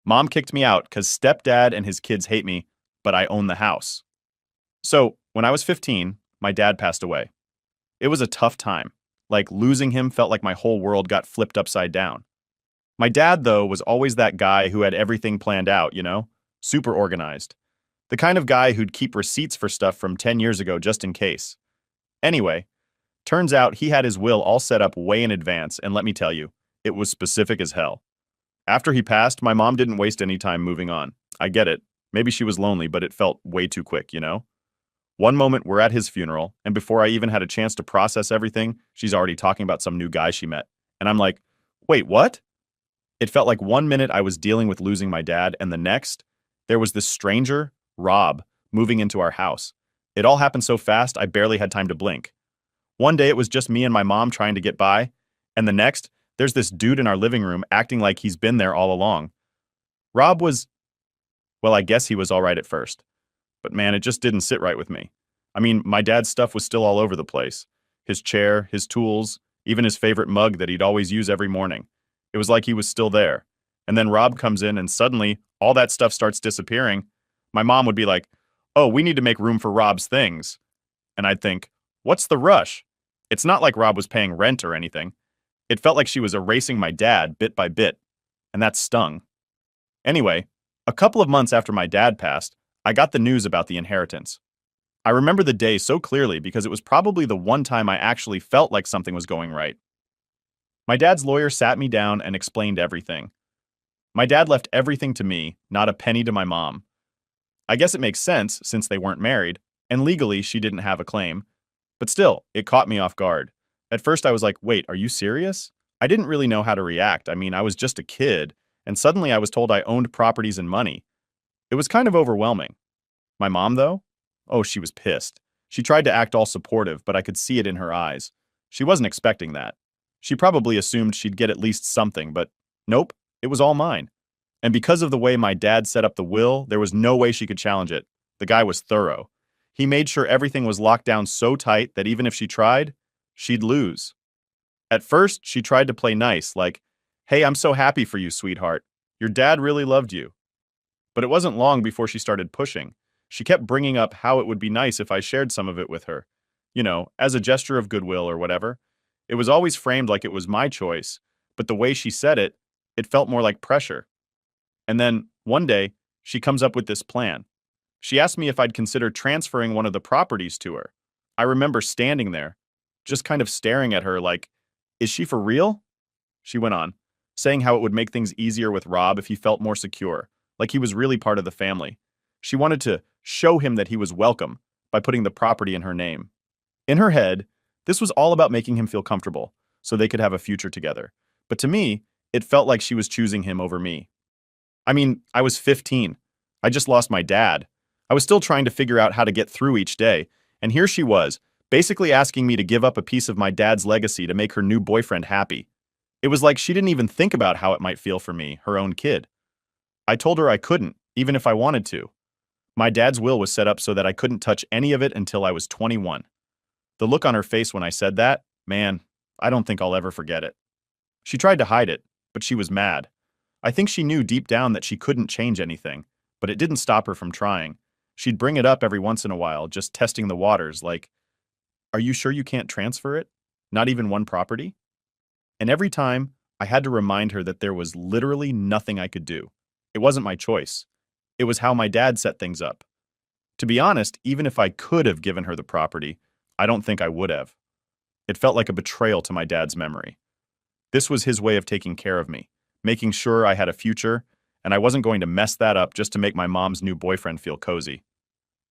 Mom kicked me out because stepdad and his kids hate me, but I own the house. So, when I was 15, my dad passed away. It was a tough time. Like, losing him felt like my whole world got flipped upside down. My dad, though, was always that guy who had everything planned out, super organized. The kind of guy who'd keep receipts for stuff from 10 years ago just in case. Anyway, turns out he had his will all set up way in advance, and let me tell you, it was specific as hell. After he passed, my mom didn't waste any time moving on. I get it. Maybe she was lonely, but it felt way too quick. One moment we're at his funeral, and before I even had a chance to process everything, she's already talking about some new guy she met. And I'm like, wait, what? It felt like one minute I was dealing with losing my dad, and the next, there was this stranger, Rob, moving into our house. It all happened so fast, I barely had time to blink. One day it was just me and my mom trying to get by, and the next, there's this dude in our living room acting like he's been there all along. Rob was, well, I guess he was all right at first. But man, it just didn't sit right with me. I mean, my dad's stuff was still all over the place. His chair, his tools, even his favorite mug that he'd always use every morning. It was like he was still there. And then Rob comes in and suddenly all that stuff starts disappearing. My mom would be like, "Oh, we need to make room for Rob's things." And I'd think, what's the rush? It's not like Rob was paying rent or anything. It felt like she was erasing my dad bit by bit. And that stung. Anyway, a couple of months after my dad passed, I got the news about the inheritance. I remember the day so clearly because it was probably the one time I actually felt like something was going right. My dad's lawyer sat me down and explained everything. My dad left everything to me, not a penny to my mom. I guess it makes sense since they weren't married, and legally she didn't have a claim. But still, it caught me off guard. At first I was like, wait, are you serious? I didn't really know how to react. I mean, I was just a kid, and suddenly I was told I owned properties and money. It was kind of overwhelming. My mom, though? Oh, she was pissed. She tried to act all supportive, but I could see it in her eyes. She wasn't expecting that. She probably assumed she'd get at least something, but nope, it was all mine. And because of the way my dad set up the will, there was no way she could challenge it. The guy was thorough. He made sure everything was locked down so tight that even if she tried, she'd lose. At first, she tried to play nice, like, "Hey, I'm so happy for you, sweetheart. Your dad really loved you." But it wasn't long before she started pushing. She kept bringing up how it would be nice if I shared some of it with her. As a gesture of goodwill or whatever. It was always framed like it was my choice, but the way she said it, it felt more like pressure. And then, one day, she comes up with this plan. She asked me if I'd consider transferring one of the properties to her. I remember standing there, just kind of staring at her like, is she for real? She went on, saying how it would make things easier with Rob if he felt more secure, like he was really part of the family. She wanted to show him that he was welcome by putting the property in her name. In her head, this was all about making him feel comfortable so they could have a future together. But to me, it felt like she was choosing him over me. I mean, I was 15. I just lost my dad. I was still trying to figure out how to get through each day, and here she was, basically asking me to give up a piece of my dad's legacy to make her new boyfriend happy. It was like she didn't even think about how it might feel for me, her own kid. I told her I couldn't, even if I wanted to. My dad's will was set up so that I couldn't touch any of it until I was 21. The look on her face when I said that, man, I don't think I'll ever forget it. She tried to hide it, but she was mad. I think she knew deep down that she couldn't change anything, but it didn't stop her from trying. She'd bring it up every once in a while, just testing the waters, like, "Are you sure you can't transfer it? Not even one property?" And every time, I had to remind her that there was literally nothing I could do. It wasn't my choice. It was how my dad set things up. To be honest, even if I could have given her the property, I don't think I would have. It felt like a betrayal to my dad's memory. This was his way of taking care of me, making sure I had a future, and I wasn't going to mess that up just to make my mom's new boyfriend feel cozy.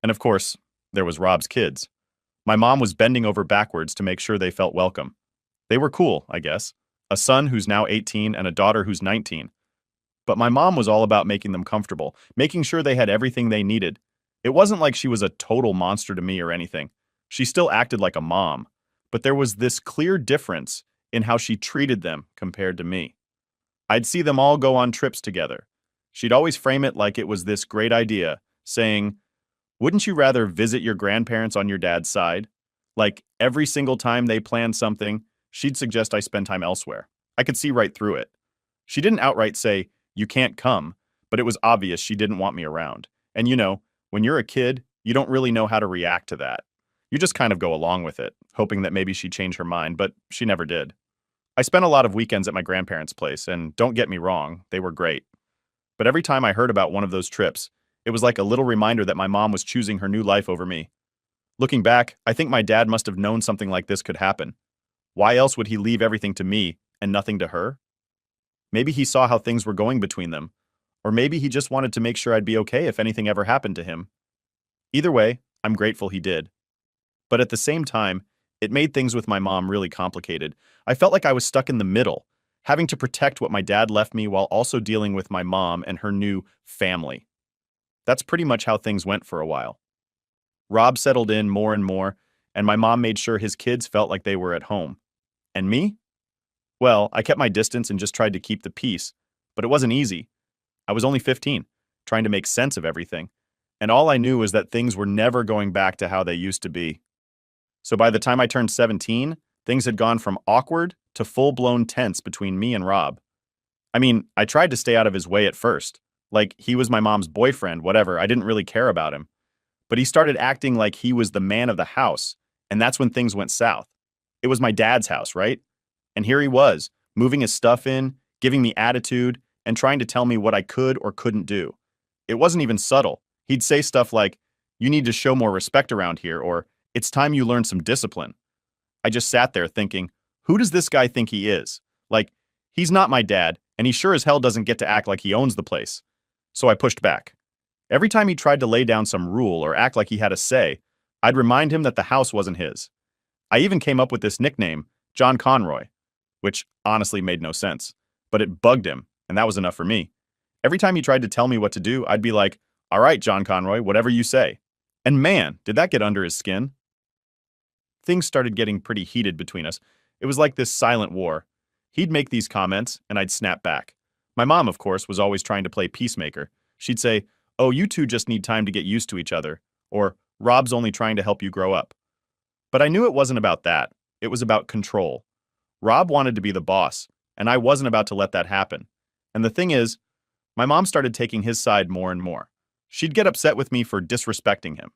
And of course, there was Rob's kids. My mom was bending over backwards to make sure they felt welcome. They were cool, I guess. A son who's now 18 and a daughter who's 19. But my mom was all about making them comfortable, making sure they had everything they needed. It wasn't like she was a total monster to me or anything. She still acted like a mom, but there was this clear difference in how she treated them compared to me. I'd see them all go on trips together. She'd always frame it like it was this great idea, saying, "Wouldn't you rather visit your grandparents on your dad's side?" Like every single time they planned something, she'd suggest I spend time elsewhere. I could see right through it. She didn't outright say, "You can't come," but it was obvious she didn't want me around. And when you're a kid, you don't really know how to react to that. You just kind of go along with it, hoping that maybe she'd change her mind, but she never did. I spent a lot of weekends at my grandparents' place, and don't get me wrong, they were great. But every time I heard about one of those trips, it was like a little reminder that my mom was choosing her new life over me. Looking back, I think my dad must have known something like this could happen. Why else would he leave everything to me and nothing to her? Maybe he saw how things were going between them, or maybe he just wanted to make sure I'd be okay if anything ever happened to him. Either way, I'm grateful he did. But at the same time, it made things with my mom really complicated. I felt like I was stuck in the middle, having to protect what my dad left me while also dealing with my mom and her new family. That's pretty much how things went for a while. Rob settled in more and more, and my mom made sure his kids felt like they were at home. And me? Well, I kept my distance and just tried to keep the peace, but it wasn't easy. I was only 15, trying to make sense of everything, and all I knew was that things were never going back to how they used to be. So by the time I turned 17, things had gone from awkward to full-blown tense between me and Rob. I mean, I tried to stay out of his way at first. Like, he was my mom's boyfriend, whatever, I didn't really care about him. But he started acting like he was the man of the house, and that's when things went south. It was my dad's house, right? And here he was, moving his stuff in, giving me attitude, and trying to tell me what I could or couldn't do. It wasn't even subtle. He'd say stuff like, "You need to show more respect around here," or "It's time you learn some discipline." I just sat there thinking, who does this guy think he is? Like, he's not my dad, and he sure as hell doesn't get to act like he owns the place. So I pushed back. Every time he tried to lay down some rule or act like he had a say, I'd remind him that the house wasn't his. I even came up with this nickname, John Conroy, which honestly made no sense, but it bugged him, and that was enough for me. Every time he tried to tell me what to do, I'd be like, "All right, John Conroy, whatever you say." And man, did that get under his skin. Things started getting pretty heated between us. It was like this silent war. He'd make these comments, and I'd snap back. My mom, of course, was always trying to play peacemaker. She'd say, "Oh, you two just need time to get used to each other," or "Rob's only trying to help you grow up." But I knew it wasn't about that. It was about control. Rob wanted to be the boss, and I wasn't about to let that happen. And the thing is, my mom started taking his side more and more. She'd get upset with me for disrespecting him.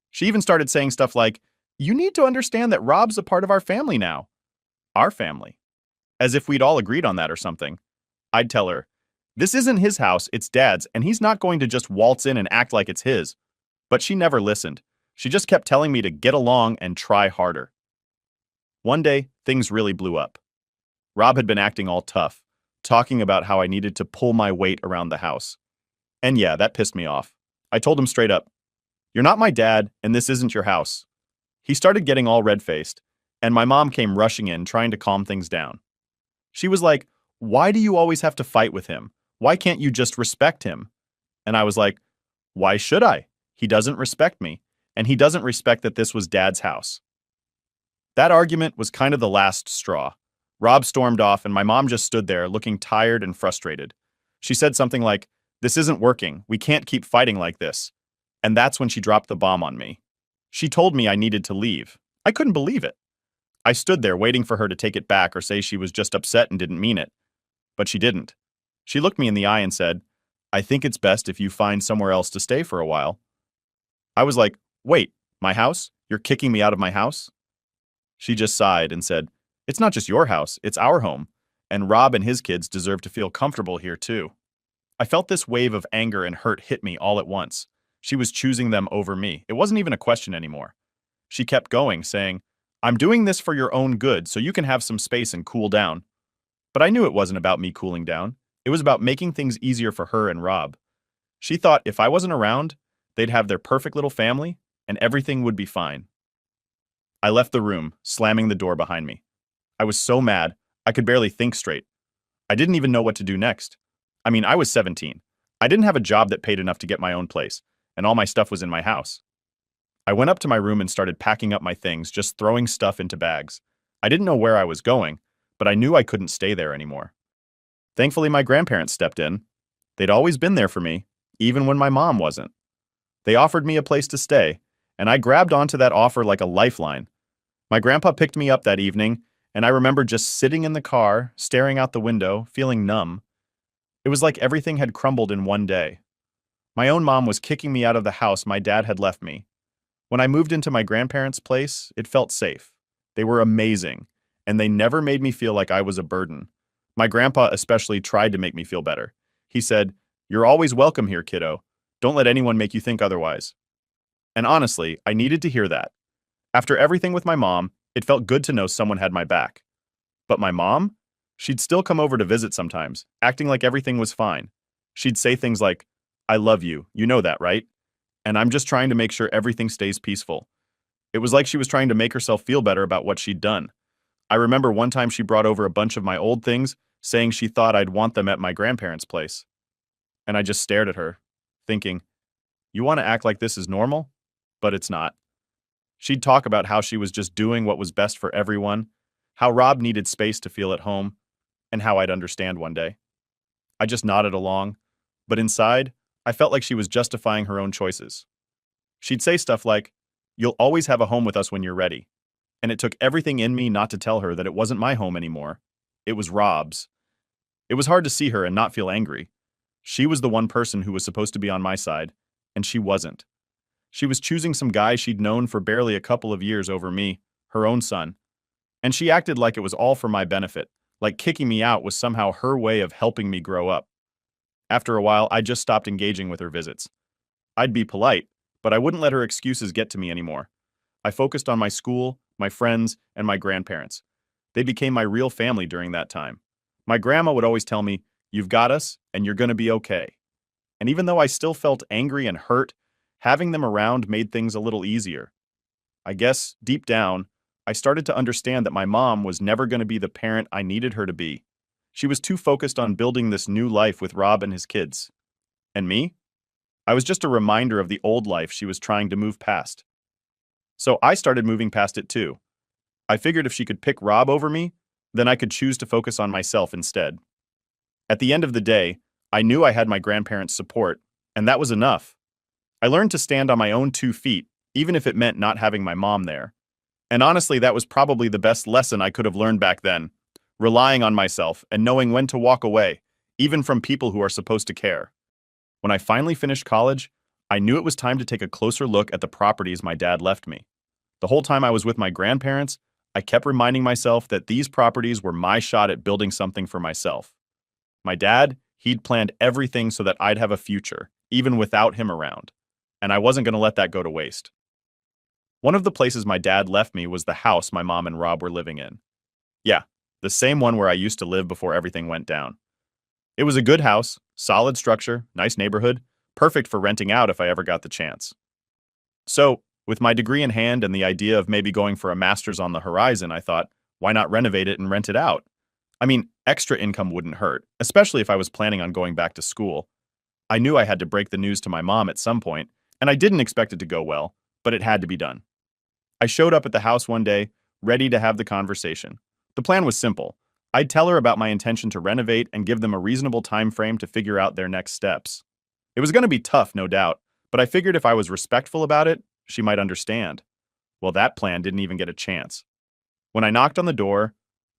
She even started saying stuff like, "You need to understand that Rob's a part of our family now." Our family. As if we'd all agreed on that or something. I'd tell her, "This isn't his house, it's Dad's, and he's not going to just waltz in and act like it's his." But she never listened. She just kept telling me to get along and try harder. One day, things really blew up. Rob had been acting all tough, talking about how I needed to pull my weight around the house. And yeah, that pissed me off. I told him straight up, "You're not my dad, and this isn't your house." He started getting all red-faced, and my mom came rushing in, trying to calm things down. She was like, "Why do you always have to fight with him? Why can't you just respect him?" And I was like, "Why should I? He doesn't respect me, and he doesn't respect that this was Dad's house." That argument was kind of the last straw. Rob stormed off, and my mom just stood there, looking tired and frustrated. She said something like, "This isn't working. We can't keep fighting like this." And that's when she dropped the bomb on me. She told me I needed to leave. I couldn't believe it. I stood there waiting for her to take it back or say she was just upset and didn't mean it. But she didn't. She looked me in the eye and said, "I think it's best if you find somewhere else to stay for a while." I was like, "Wait, my house? You're kicking me out of my house?" She just sighed and said, "It's not just your house, it's our home, and Rob and his kids deserve to feel comfortable here too." I felt this wave of anger and hurt hit me all at once. She was choosing them over me. It wasn't even a question anymore. She kept going, saying, "I'm doing this for your own good, so you can have some space and cool down." But I knew it wasn't about me cooling down. It was about making things easier for her and Rob. She thought if I wasn't around, they'd have their perfect little family, and everything would be fine. I left the room, slamming the door behind me. I was so mad, I could barely think straight. I didn't even know what to do next. I mean, I was 17. I didn't have a job that paid enough to get my own place, and all my stuff was in my house. I went up to my room and started packing up my things, just throwing stuff into bags. I didn't know where I was going, but I knew I couldn't stay there anymore. Thankfully, my grandparents stepped in. They'd always been there for me, even when my mom wasn't. They offered me a place to stay, and I grabbed onto that offer like a lifeline. My grandpa picked me up that evening, and I remember just sitting in the car, staring out the window, feeling numb. It was like everything had crumbled in one day. My own mom was kicking me out of the house my dad had left me. When I moved into my grandparents' place, it felt safe. They were amazing, and they never made me feel like I was a burden. My grandpa especially tried to make me feel better. He said, "You're always welcome here, kiddo. Don't let anyone make you think otherwise." And honestly, I needed to hear that. After everything with my mom, it felt good to know someone had my back. But my mom? She'd still come over to visit sometimes, acting like everything was fine. She'd say things like, "I love you, you know that, right? And I'm just trying to make sure everything stays peaceful." It was like she was trying to make herself feel better about what she'd done. I remember one time she brought over a bunch of my old things, saying she thought I'd want them at my grandparents' place. And I just stared at her, thinking, you want to act like this is normal? But it's not. She'd talk about how she was just doing what was best for everyone, how Rob needed space to feel at home, and how I'd understand one day. I just nodded along, but inside, I felt like she was justifying her own choices. She'd say stuff like, "You'll always have a home with us when you're ready." And it took everything in me not to tell her that it wasn't my home anymore. It was Rob's. It was hard to see her and not feel angry. She was the one person who was supposed to be on my side, and she wasn't. She was choosing some guy she'd known for barely a couple of years over me, her own son. And she acted like it was all for my benefit, like kicking me out was somehow her way of helping me grow up. After a while, I just stopped engaging with her visits. I'd be polite, but I wouldn't let her excuses get to me anymore. I focused on my school, my friends, and my grandparents. They became my real family during that time. My grandma would always tell me, "You've got us, and you're going to be okay." And even though I still felt angry and hurt, having them around made things a little easier. I guess, deep down, I started to understand that my mom was never going to be the parent I needed her to be. She was too focused on building this new life with Rob and his kids. And me? I was just a reminder of the old life she was trying to move past. So I started moving past it too. I figured if she could pick Rob over me, then I could choose to focus on myself instead. At the end of the day, I knew I had my grandparents' support, and that was enough. I learned to stand on my own 2 feet, even if it meant not having my mom there. And honestly, that was probably the best lesson I could have learned back then, relying on myself and knowing when to walk away, even from people who are supposed to care. When I finally finished college, I knew it was time to take a closer look at the properties my dad left me. The whole time I was with my grandparents, I kept reminding myself that these properties were my shot at building something for myself. My dad, he'd planned everything so that I'd have a future, even without him around. And I wasn't going to let that go to waste. One of the places my dad left me was the house my mom and Rob were living in. Yeah, the same one where I used to live before everything went down. It was a good house, solid structure, nice neighborhood, perfect for renting out if I ever got the chance. So, with my degree in hand and the idea of maybe going for a master's on the horizon, I thought, why not renovate it and rent it out? I mean, extra income wouldn't hurt, especially if I was planning on going back to school. I knew I had to break the news to my mom at some point, and I didn't expect it to go well, but it had to be done. I showed up at the house one day, ready to have the conversation. The plan was simple. I'd tell her about my intention to renovate and give them a reasonable time frame to figure out their next steps. It was going to be tough, no doubt, but I figured if I was respectful about it, she might understand. Well, that plan didn't even get a chance. When I knocked on the door,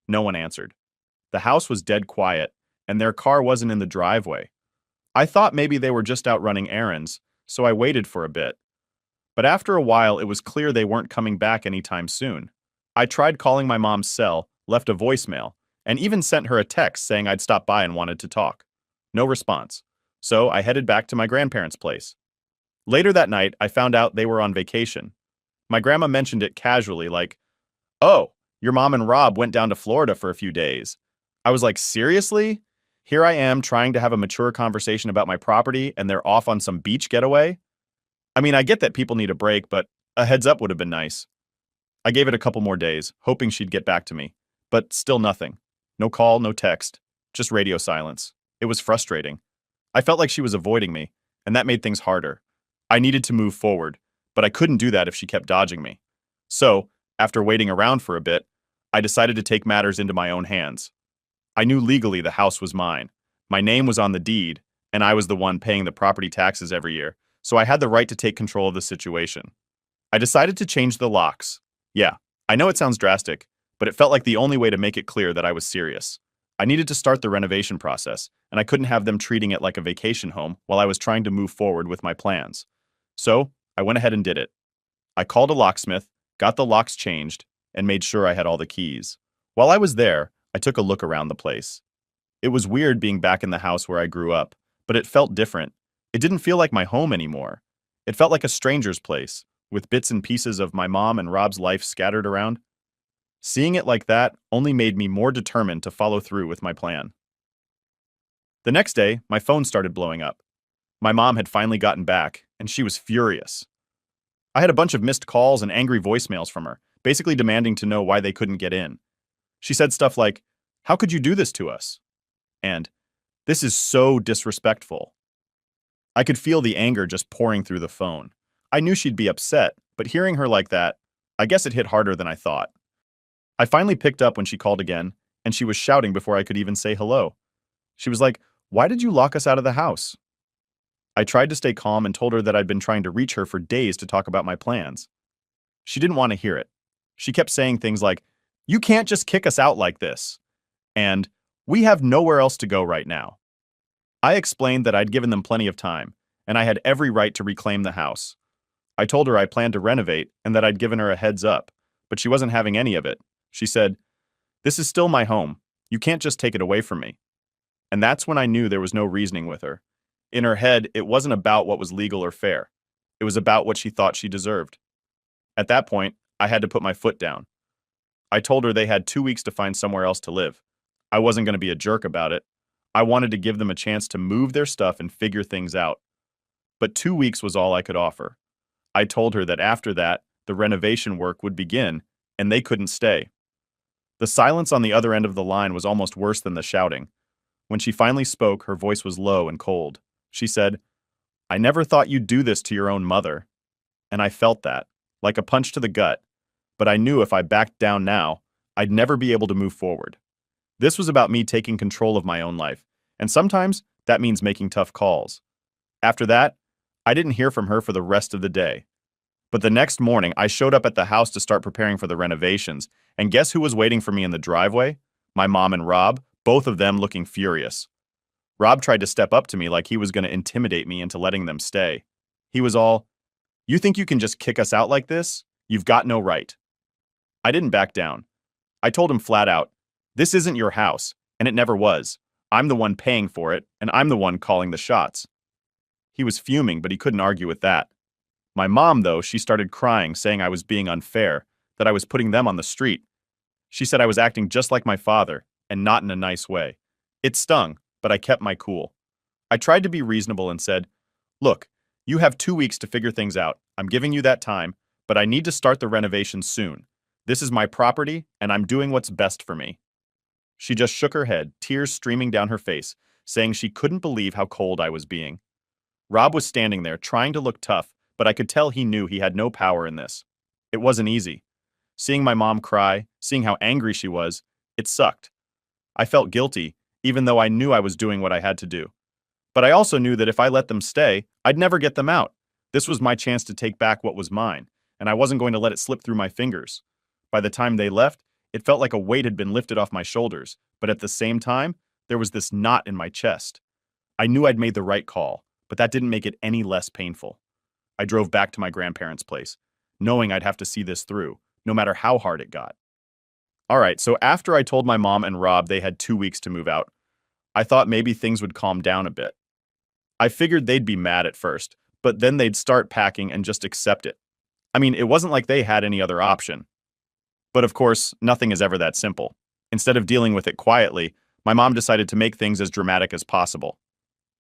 no one answered. The house was dead quiet, and their car wasn't in the driveway. I thought maybe they were just out running errands, so I waited for a bit. But after a while, it was clear they weren't coming back anytime soon. I tried calling my mom's cell, left a voicemail, and even sent her a text saying I'd stop by and wanted to talk. No response. So I headed back to my grandparents' place. Later that night, I found out they were on vacation. My grandma mentioned it casually, like, "Oh, your mom and Rob went down to Florida for a few days." I was like, seriously? Here I am trying to have a mature conversation about my property, and they're off on some beach getaway? I mean, I get that people need a break, but a heads up would have been nice. I gave it a couple more days, hoping she'd get back to me. But still nothing. No call, no text. Just radio silence. It was frustrating. I felt like she was avoiding me, and that made things harder. I needed to move forward, but I couldn't do that if she kept dodging me. So, after waiting around for a bit, I decided to take matters into my own hands. I knew legally the house was mine. My name was on the deed, and I was the one paying the property taxes every year, so I had the right to take control of the situation. I decided to change the locks. Yeah, I know it sounds drastic, but it felt like the only way to make it clear that I was serious. I needed to start the renovation process, and I couldn't have them treating it like a vacation home while I was trying to move forward with my plans. So, I went ahead and did it. I called a locksmith, got the locks changed, and made sure I had all the keys. While I was there, I took a look around the place. It was weird being back in the house where I grew up, but it felt different. It didn't feel like my home anymore. It felt like a stranger's place, with bits and pieces of my mom and Rob's life scattered around. Seeing it like that only made me more determined to follow through with my plan. The next day, my phone started blowing up. My mom had finally gotten back, and she was furious. I had a bunch of missed calls and angry voicemails from her, basically demanding to know why they couldn't get in. She said stuff like, "How could you do this to us?" And, "This is so disrespectful." I could feel the anger just pouring through the phone. I knew she'd be upset, but hearing her like that, I guess it hit harder than I thought. I finally picked up when she called again, and she was shouting before I could even say hello. She was like, "Why did you lock us out of the house?" I tried to stay calm and told her that I'd been trying to reach her for days to talk about my plans. She didn't want to hear it. She kept saying things like, "You can't just kick us out like this," and "We have nowhere else to go right now." I explained that I'd given them plenty of time, and I had every right to reclaim the house. I told her I planned to renovate and that I'd given her a heads up, but she wasn't having any of it. She said, "This is still my home. You can't just take it away from me." And that's when I knew there was no reasoning with her. In her head, it wasn't about what was legal or fair. It was about what she thought she deserved. At that point, I had to put my foot down. I told her they had 2 weeks to find somewhere else to live. I wasn't going to be a jerk about it. I wanted to give them a chance to move their stuff and figure things out. But 2 weeks was all I could offer. I told her that after that, the renovation work would begin, and they couldn't stay. The silence on the other end of the line was almost worse than the shouting. When she finally spoke, her voice was low and cold. She said, "I never thought you'd do this to your own mother." And I felt that, like a punch to the gut. But I knew if I backed down now, I'd never be able to move forward. This was about me taking control of my own life, and sometimes that means making tough calls. After that, I didn't hear from her for the rest of the day. But the next morning, I showed up at the house to start preparing for the renovations, and guess who was waiting for me in the driveway? My mom and Rob, both of them looking furious. Rob tried to step up to me like he was going to intimidate me into letting them stay. He was all, "You think you can just kick us out like this? You've got no right." I didn't back down. I told him flat out, "This isn't your house, and it never was. I'm the one paying for it, and I'm the one calling the shots." He was fuming, but he couldn't argue with that. My mom, though, she started crying, saying I was being unfair, that I was putting them on the street. She said I was acting just like my father, and not in a nice way. It stung, but I kept my cool. I tried to be reasonable and said, "Look, you have 2 weeks to figure things out. I'm giving you that time, but I need to start the renovation soon. This is my property, and I'm doing what's best for me." She just shook her head, tears streaming down her face, saying she couldn't believe how cold I was being. Rob was standing there, trying to look tough, but I could tell he knew he had no power in this. It wasn't easy. Seeing my mom cry, seeing how angry she was, it sucked. I felt guilty, even though I knew I was doing what I had to do. But I also knew that if I let them stay, I'd never get them out. This was my chance to take back what was mine, and I wasn't going to let it slip through my fingers. By the time they left, it felt like a weight had been lifted off my shoulders, but at the same time, there was this knot in my chest. I knew I'd made the right call, but that didn't make it any less painful. I drove back to my grandparents' place, knowing I'd have to see this through, no matter how hard it got. All right, so after I told my mom and Rob they had 2 weeks to move out, I thought maybe things would calm down a bit. I figured they'd be mad at first, but then they'd start packing and just accept it. I mean, it wasn't like they had any other option. But of course, nothing is ever that simple. Instead of dealing with it quietly, my mom decided to make things as dramatic as possible.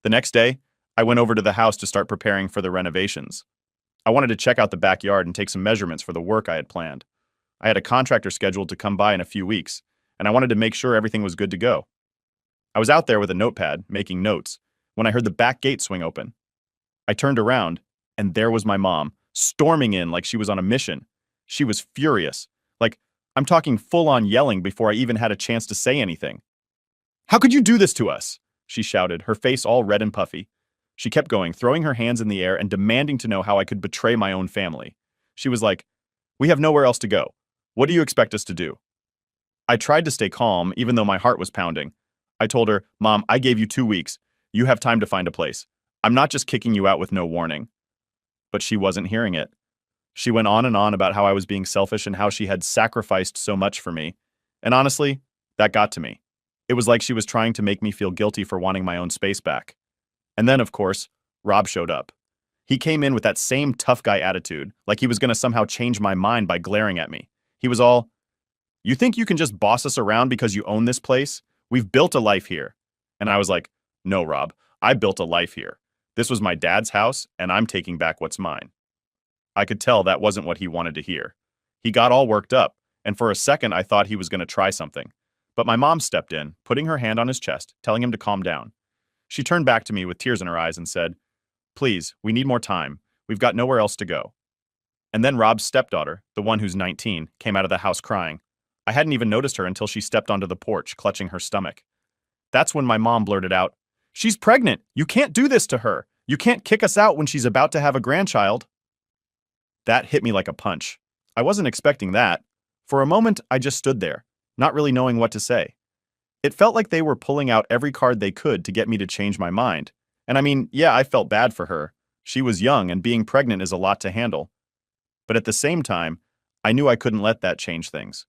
The next day, I went over to the house to start preparing for the renovations. I wanted to check out the backyard and take some measurements for the work I had planned. I had a contractor scheduled to come by in a few weeks, and I wanted to make sure everything was good to go. I was out there with a notepad, making notes, when I heard the back gate swing open. I turned around, and there was my mom, storming in like she was on a mission. She was furious. Like, I'm talking full-on yelling before I even had a chance to say anything. "How could you do this to us?" she shouted, her face all red and puffy. She kept going, throwing her hands in the air and demanding to know how I could betray my own family. She was like, "We have nowhere else to go. What do you expect us to do?" I tried to stay calm, even though my heart was pounding. I told her, Mom, I gave you 2 weeks. You have time to find a place. I'm not just kicking you out with no warning. But she wasn't hearing it. She went on and on about how I was being selfish and how she had sacrificed so much for me. And honestly, that got to me. It was like she was trying to make me feel guilty for wanting my own space back. And then, of course, Rob showed up. He came in with that same tough guy attitude, like he was going to somehow change my mind by glaring at me. He was all, "You think you can just boss us around because you own this place? We've built a life here." And I was like, "No, Rob, I built a life here. This was my dad's house, and I'm taking back what's mine." I could tell that wasn't what he wanted to hear. He got all worked up, and for a second I thought he was going to try something. But my mom stepped in, putting her hand on his chest, telling him to calm down. She turned back to me with tears in her eyes and said, "Please, we need more time. We've got nowhere else to go." And then Rob's stepdaughter, the one who's 19, came out of the house crying. I hadn't even noticed her until she stepped onto the porch, clutching her stomach. That's when my mom blurted out, "She's pregnant! You can't do this to her! You can't kick us out when she's about to have a grandchild!" That hit me like a punch. I wasn't expecting that. For a moment, I just stood there, not really knowing what to say. It felt like they were pulling out every card they could to get me to change my mind. And I mean, yeah, I felt bad for her. She was young, and being pregnant is a lot to handle. But at the same time, I knew I couldn't let that change things.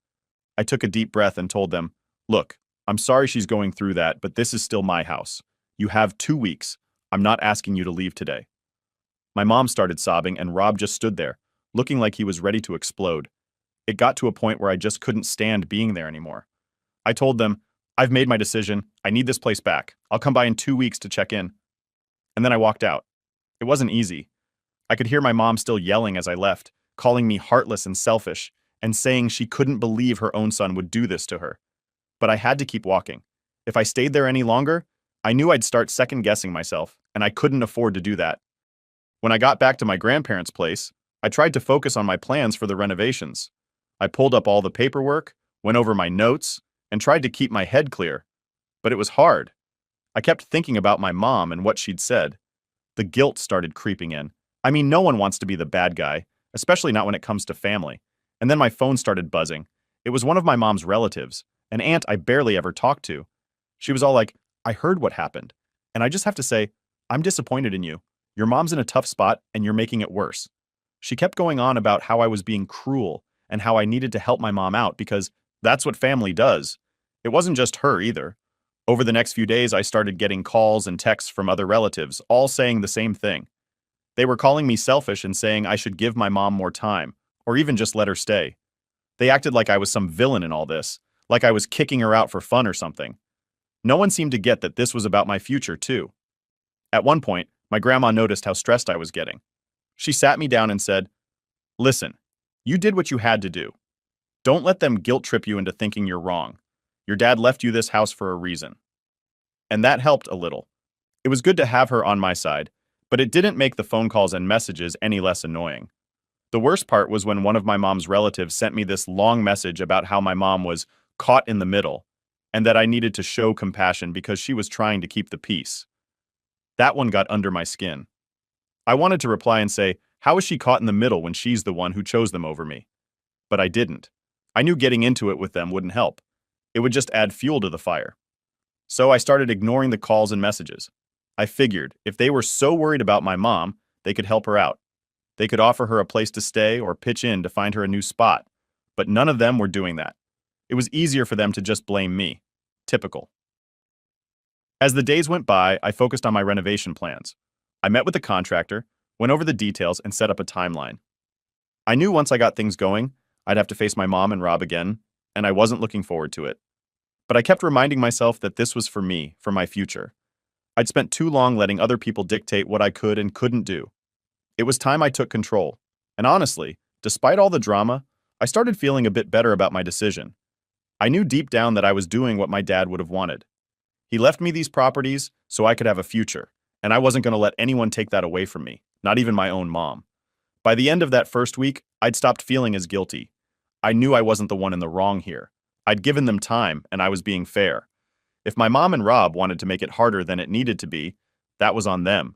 I took a deep breath and told them, "Look, I'm sorry she's going through that, but this is still my house. You have 2 weeks. I'm not asking you to leave today." My mom started sobbing, and Rob just stood there, looking like he was ready to explode. It got to a point where I just couldn't stand being there anymore. I told them, "I've made my decision. I need this place back. I'll come by in 2 weeks to check in." And then I walked out. It wasn't easy. I could hear my mom still yelling as I left, calling me heartless and selfish, and saying she couldn't believe her own son would do this to her. But I had to keep walking. If I stayed there any longer, I knew I'd start second-guessing myself, and I couldn't afford to do that. When I got back to my grandparents' place, I tried to focus on my plans for the renovations. I pulled up all the paperwork, went over my notes, and tried to keep my head clear. But it was hard. I kept thinking about my mom and what she'd said. The guilt started creeping in. I mean, no one wants to be the bad guy, especially not when it comes to family. And then my phone started buzzing. It was one of my mom's relatives, an aunt I barely ever talked to. She was all like, "I heard what happened. And I just have to say, I'm disappointed in you. Your mom's in a tough spot, and you're making it worse." She kept going on about how I was being cruel and how I needed to help my mom out because that's what family does. It wasn't just her either. Over the next few days, I started getting calls and texts from other relatives, all saying the same thing. They were calling me selfish and saying I should give my mom more time, or even just let her stay. They acted like I was some villain in all this, like I was kicking her out for fun or something. No one seemed to get that this was about my future, too. At one point, my grandma noticed how stressed I was getting. She sat me down and said, "Listen, you did what you had to do. Don't let them guilt trip you into thinking you're wrong. Your dad left you this house for a reason." And that helped a little. It was good to have her on my side, but it didn't make the phone calls and messages any less annoying. The worst part was when one of my mom's relatives sent me this long message about how my mom was caught in the middle and that I needed to show compassion because she was trying to keep the peace. That one got under my skin. I wanted to reply and say, how is she caught in the middle when she's the one who chose them over me? But I didn't. I knew getting into it with them wouldn't help. It would just add fuel to the fire. So I started ignoring the calls and messages. I figured if they were so worried about my mom, they could help her out. They could offer her a place to stay or pitch in to find her a new spot. But none of them were doing that. It was easier for them to just blame me. Typical. As the days went by, I focused on my renovation plans. I met with the contractor, went over the details, and set up a timeline. I knew once I got things going, I'd have to face my mom and Rob again, and I wasn't looking forward to it. But I kept reminding myself that this was for me, for my future. I'd spent too long letting other people dictate what I could and couldn't do. It was time I took control. And honestly, despite all the drama, I started feeling a bit better about my decision. I knew deep down that I was doing what my dad would have wanted. He left me these properties so I could have a future, and I wasn't going to let anyone take that away from me, not even my own mom. By the end of that first week, I'd stopped feeling as guilty. I knew I wasn't the one in the wrong here. I'd given them time, and I was being fair. If my mom and Rob wanted to make it harder than it needed to be, that was on them.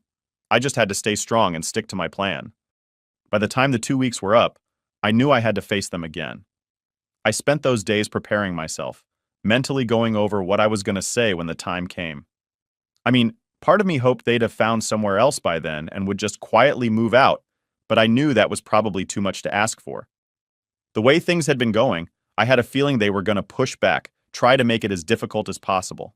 I just had to stay strong and stick to my plan. By the time the 2 weeks were up, I knew I had to face them again. I spent those days preparing myself, mentally going over what I was going to say when the time came. I mean, part of me hoped they'd have found somewhere else by then and would just quietly move out, but I knew that was probably too much to ask for. The way things had been going, I had a feeling they were going to push back, try to make it as difficult as possible.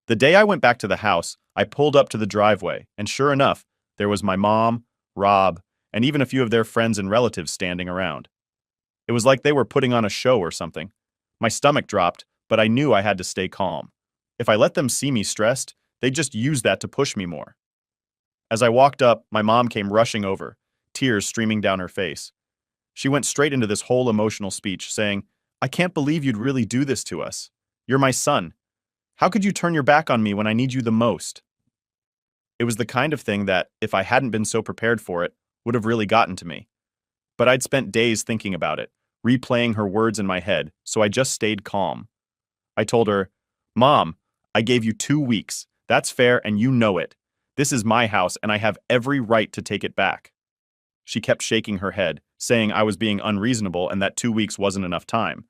The day I went back to the house, I pulled up to the driveway, and sure enough, there was my mom, Rob, and even a few of their friends and relatives standing around. It was like they were putting on a show or something. My stomach dropped, but I knew I had to stay calm. If I let them see me stressed, they'd just use that to push me more. As I walked up, my mom came rushing over, tears streaming down her face. She went straight into this whole emotional speech, saying, "I can't believe you'd really do this to us. You're my son. How could you turn your back on me when I need you the most?" It was the kind of thing that, if I hadn't been so prepared for it, would have really gotten to me. But I'd spent days thinking about it, replaying her words in my head, so I just stayed calm. I told her, "Mom, I gave you 2 weeks. That's fair and you know it. This is my house and I have every right to take it back." She kept shaking her head, saying I was being unreasonable and that 2 weeks wasn't enough time.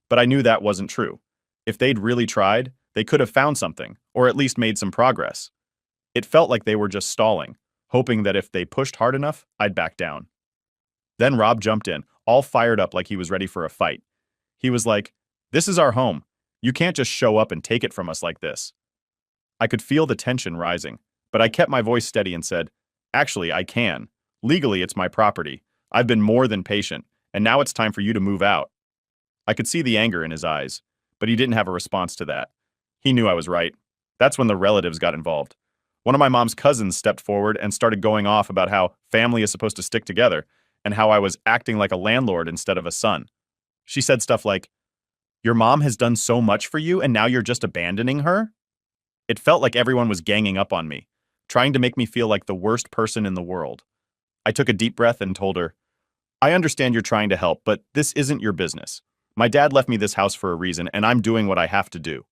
But I knew that wasn't true. If they'd really tried, they could have found something, or at least made some progress. It felt like they were just stalling, hoping that if they pushed hard enough, I'd back down. Then Rob jumped in, all fired up like he was ready for a fight. He was like, "This is our home. You can't just show up and take it from us like this." I could feel the tension rising, but I kept my voice steady and said, "Actually, I can. Legally, it's my property. I've been more than patient, and now it's time for you to move out." I could see the anger in his eyes, but he didn't have a response to that. He knew I was right. That's when the relatives got involved. One of my mom's cousins stepped forward and started going off about how family is supposed to stick together and how I was acting like a landlord instead of a son. She said stuff like, "Your mom has done so much for you and now you're just abandoning her?" It felt like everyone was ganging up on me, trying to make me feel like the worst person in the world. I took a deep breath and told her, "I understand you're trying to help, but this isn't your business. My dad left me this house for a reason, and I'm doing what I have to do."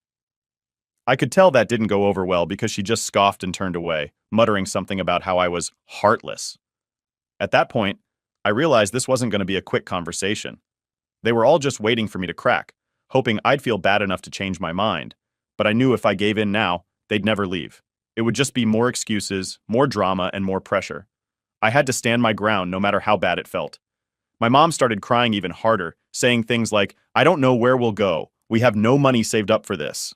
I could tell that didn't go over well because she just scoffed and turned away, muttering something about how I was heartless. At that point, I realized this wasn't going to be a quick conversation. They were all just waiting for me to crack, hoping I'd feel bad enough to change my mind. But I knew if I gave in now, they'd never leave. It would just be more excuses, more drama, and more pressure. I had to stand my ground no matter how bad it felt. My mom started crying even harder, saying things like, "I don't know where we'll go. We have no money saved up for this."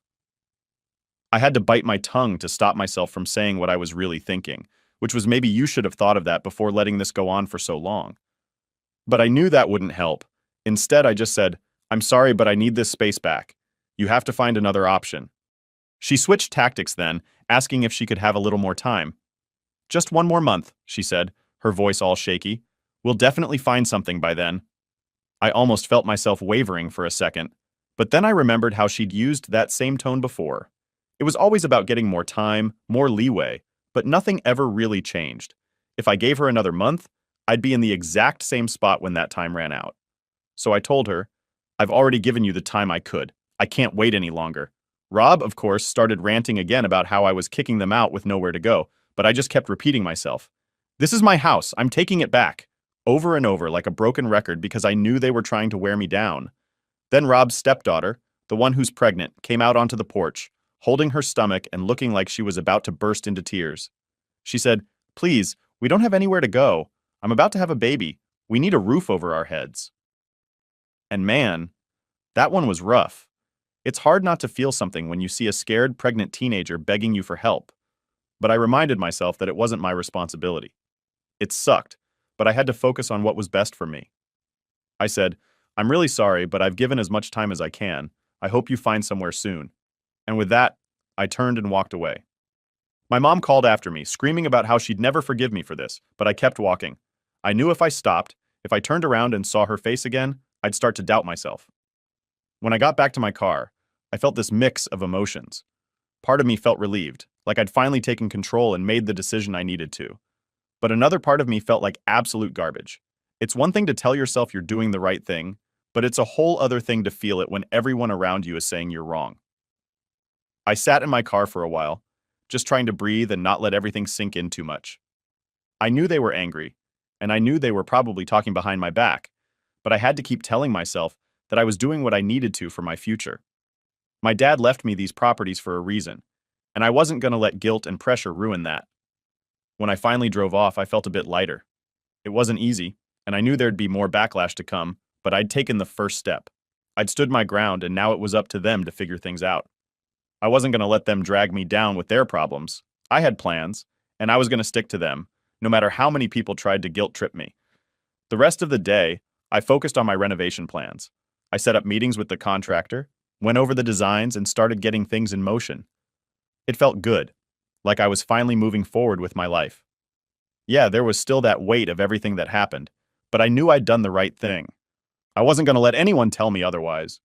I had to bite my tongue to stop myself from saying what I was really thinking, which was maybe you should have thought of that before letting this go on for so long. But I knew that wouldn't help. Instead, I just said, "I'm sorry, but I need this space back. You have to find another option." She switched tactics then, asking if she could have a little more time. "Just 1 more month," she said, her voice all shaky. "We'll definitely find something by then." I almost felt myself wavering for a second, but then I remembered how she'd used that same tone before. It was always about getting more time, more leeway, but nothing ever really changed. If I gave her another month, I'd be in the exact same spot when that time ran out. So I told her, "I've already given you the time I could. I can't wait any longer." Rob, of course, started ranting again about how I was kicking them out with nowhere to go, but I just kept repeating myself. "This is my house. I'm taking it back." Over and over like a broken record because I knew they were trying to wear me down. Then Rob's stepdaughter, the one who's pregnant, came out onto the porch, holding her stomach and looking like she was about to burst into tears. She said, "Please, we don't have anywhere to go. I'm about to have a baby. We need a roof over our heads." And man, that one was rough. It's hard not to feel something when you see a scared pregnant teenager begging you for help. But I reminded myself that it wasn't my responsibility. It sucked, but I had to focus on what was best for me. I said, "I'm really sorry, but I've given as much time as I can. I hope you find somewhere soon." And with that, I turned and walked away. My mom called after me, screaming about how she'd never forgive me for this, but I kept walking. I knew if I stopped, if I turned around and saw her face again, I'd start to doubt myself. When I got back to my car, I felt this mix of emotions. Part of me felt relieved, like I'd finally taken control and made the decision I needed to. But another part of me felt like absolute garbage. It's one thing to tell yourself you're doing the right thing, but it's a whole other thing to feel it when everyone around you is saying you're wrong. I sat in my car for a while, just trying to breathe and not let everything sink in too much. I knew they were angry, and I knew they were probably talking behind my back, but I had to keep telling myself that I was doing what I needed to for my future. My dad left me these properties for a reason, and I wasn't going to let guilt and pressure ruin that. When I finally drove off, I felt a bit lighter. It wasn't easy, and I knew there'd be more backlash to come, but I'd taken the first step. I'd stood my ground, and now it was up to them to figure things out. I wasn't going to let them drag me down with their problems. I had plans, and I was going to stick to them, no matter how many people tried to guilt trip me. The rest of the day, I focused on my renovation plans. I set up meetings with the contractor, went over the designs, and started getting things in motion. It felt good, like I was finally moving forward with my life. Yeah, there was still that weight of everything that happened, but I knew I'd done the right thing. I wasn't going to let anyone tell me otherwise.